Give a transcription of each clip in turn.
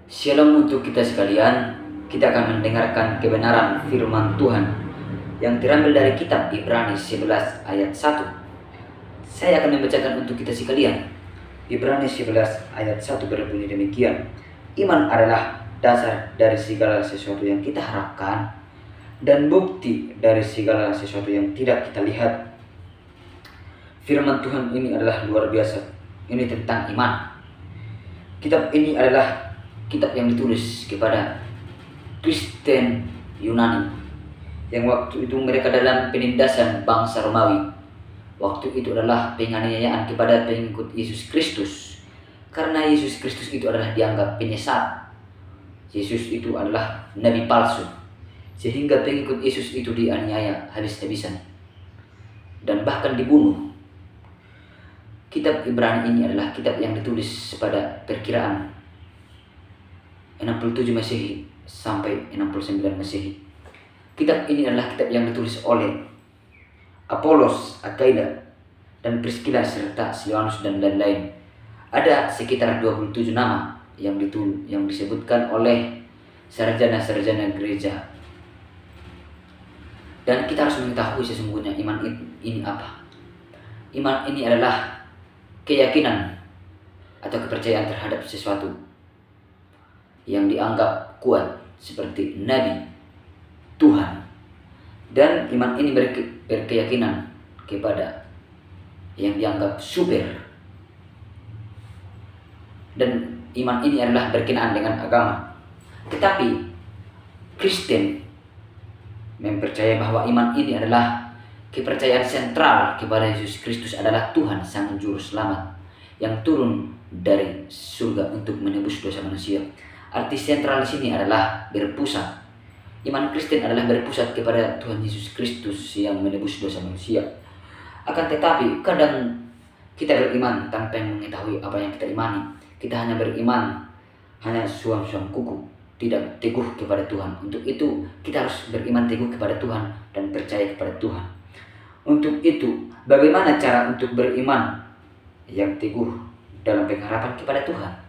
Shalom untuk kita sekalian. Kita akan mendengarkan kebenaran firman Tuhan yang terambil dari kitab Ibrani 11 ayat 1. Saya akan membacakan untuk kita sekalian. Ibrani 11 ayat 1 berbunyi demikian. Iman adalah dasar dari segala sesuatu yang kita harapkan dan bukti dari segala sesuatu yang tidak kita lihat. Firman Tuhan ini adalah luar biasa. Ini tentang iman. Kitab ini adalah kitab yang ditulis kepada Kristen Yunani yang waktu itu mereka dalam penindasan bangsa Romawi. Waktu itu adalah penganiayaan kepada pengikut Yesus Kristus, karena Yesus Kristus itu adalah dianggap penyesat. Yesus itu adalah nabi palsu, sehingga pengikut Yesus itu dianiaya habis-habisan dan bahkan dibunuh. Kitab Ibrani ini adalah kitab yang ditulis pada perkiraan 67 Masehi sampai 69 Masehi. Kitab ini adalah kitab yang ditulis oleh Apolos, Aquila, dan Priscilla serta Silvanus dan lain-lain. Ada sekitar 27 nama yang disebutkan oleh sarjana-sarjana gereja. Dan kita harus mengetahui sesungguhnya iman ini apa. Iman ini adalah keyakinan atau kepercayaan terhadap sesuatu yang dianggap kuat seperti Nabi, Tuhan. Dan iman ini berkeyakinan kepada yang dianggap super. Dan iman ini adalah berkenaan dengan agama. Tetapi Kristen mempercayai bahwa iman ini adalah kepercayaan sentral kepada Yesus Kristus adalah Tuhan Sang Juru Selamat yang turun dari surga untuk menebus dosa manusia. Arti sentral di sini adalah berpusat. Iman Kristen adalah berpusat kepada Tuhan Yesus Kristus yang menebus dosa manusia. Akan tetapi kadang kita beriman tanpa mengetahui apa yang kita imani. Kita hanya beriman, hanya suam-suam kuku, tidak teguh kepada Tuhan. Untuk itu kita harus beriman teguh kepada Tuhan dan percaya kepada Tuhan. Untuk itu bagaimana cara untuk beriman yang teguh dalam pengharapan kepada Tuhan?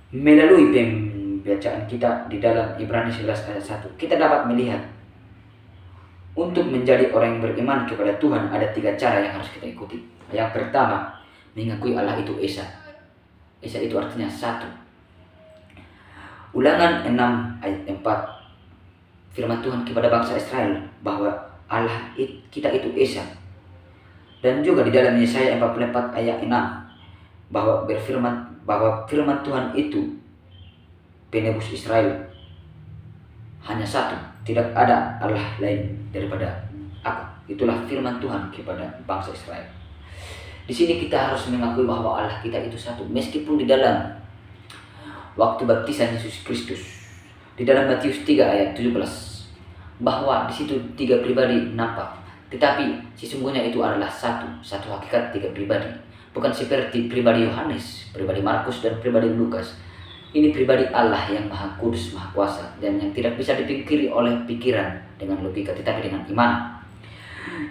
Melalui pembacaan kita di dalam Ibrani 11 ayat 1, kita dapat melihat untuk menjadi orang yang beriman kepada Tuhan ada 3 cara yang harus kita ikuti. Yang pertama, mengakui Allah itu Esa. Esa itu artinya satu. Ulangan 6 ayat 4, firman Tuhan kepada bangsa Israel bahwa Allah kita itu Esa. Dan juga di dalam Yesaya 44 ayat 6 bahwa firman Tuhan itu penebus Israel hanya satu, tidak ada Allah lain daripada aku. Itulah firman Tuhan kepada bangsa Israel. Di sini kita harus mengakui bahwa Allah kita itu satu, meskipun di dalam waktu baptisan Yesus Kristus di dalam Matius 3 ayat 17 bahwa di situ 3 pribadi nampak, tetapi sesungguhnya itu adalah satu hakikat 3 pribadi. Bukan seperti pribadi Yohanes, pribadi Markus, dan pribadi Lukas. Ini pribadi Allah yang maha kudus, maha kuasa, dan yang tidak bisa dipikiri oleh pikiran dengan logika, tetapi dengan iman.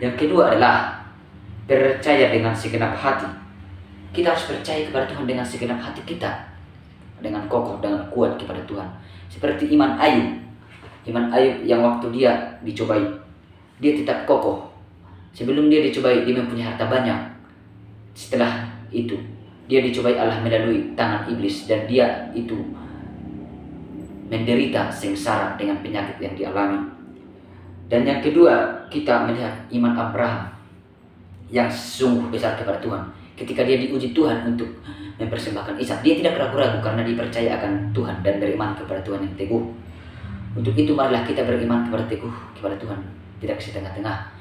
Yang kedua adalah percaya dengan segenap hati. Kita harus percaya kepada Tuhan dengan segenap hati kita, dengan kokoh, dengan kuat kepada Tuhan. Seperti iman Ayub. Iman Ayub yang waktu dia dicobai, dia tetap kokoh. Sebelum dia dicobai, dia mempunyai harta banyak. Setelah itu dia dicobai Allah melalui tangan iblis, dan dia itu menderita sengsara dengan penyakit yang dialami. Dan yang kedua, kita melihat iman Abraham yang sungguh besar kepada Tuhan. Ketika dia diuji Tuhan untuk mempersembahkan Ishak, dia tidak ragu-ragu karena dia percaya akan Tuhan dan beriman kepada Tuhan yang teguh. Untuk itu marilah kita beriman kepada teguh kepada Tuhan, tidak setengah-tengah.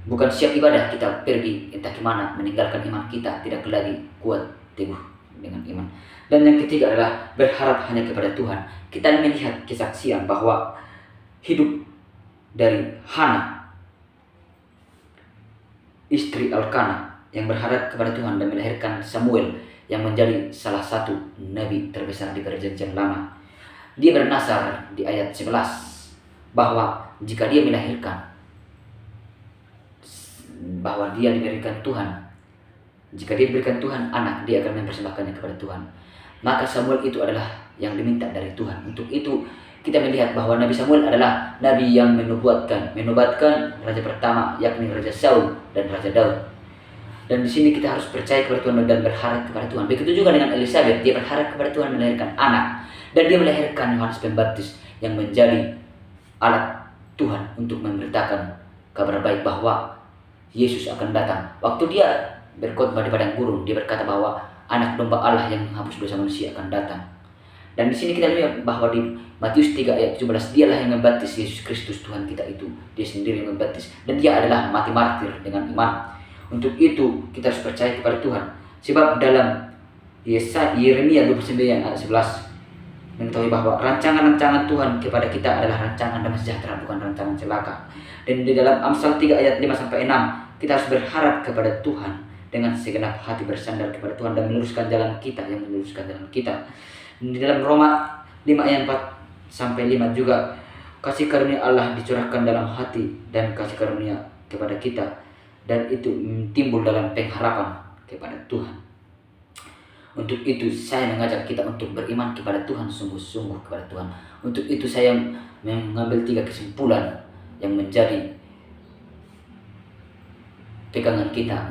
Bukan siap ibadah kita pergi entah kemana, meninggalkan iman kita tidak lagi kuat teguh dengan iman. Dan yang ketiga adalah berharap hanya kepada Tuhan. Kita melihat kesaksian bahwa hidup dari Hana, istri Elkana, yang berharap kepada Tuhan dan melahirkan Samuel yang menjadi salah satu nabi terbesar di perjanjian lama. Dia bernasar di ayat 11 bahwa jika dia melahirkan, bahwa dia diberikan Tuhan, jika dia diberikan Tuhan anak, dia akan mempersembahkannya kepada Tuhan. Maka Samuel itu adalah yang diminta dari Tuhan. Untuk itu kita melihat bahwa Nabi Samuel adalah nabi yang menobatkan raja pertama, yakni Raja Saul dan Raja Daud. Dan di sini kita harus percaya kepada Tuhan dan berharap kepada Tuhan. Begitu juga dengan Elizabeth, dia berharap kepada Tuhan melahirkan anak, dan dia melahirkan Yohanes Pembaptis yang menjadi alat Tuhan untuk memberitakan kabar baik bahwa Yesus akan datang. Waktu dia berkhotbah di padang gurun, dia berkata bahwa anak domba Allah yang menghapus dosa manusia akan datang. Dan di sini kita lihat bahwa di Matius 3 ayat 17, dialah yang membaptis, Yesus Kristus Tuhan kita itu. Dia sendiri yang membaptis, dan dia adalah mati martir dengan iman. Untuk itu kita harus percaya kepada Tuhan. Sebab dalam Yeremia 29 ayat 11 mengetahui bahwa rancangan-rancangan Tuhan kepada kita adalah rancangan damai sejahtera, bukan rancangan celaka. Dan di dalam Amsal 3 ayat 5-6 kita harus berharap kepada Tuhan dengan segenap hati, bersandar kepada Tuhan dan meluruskan jalan kita, yang meluruskan jalan kita. Di dalam Roma 5 ayat 4-5 juga, kasih karunia Allah dicurahkan dalam hati dan kasih karunia kepada kita, dan itu timbul dalam pengharapan kepada Tuhan. Untuk itu saya mengajak kita untuk beriman kepada Tuhan, sungguh-sungguh kepada Tuhan. Untuk itu saya mengambil 3 kesimpulan yang menjadi pegangan kita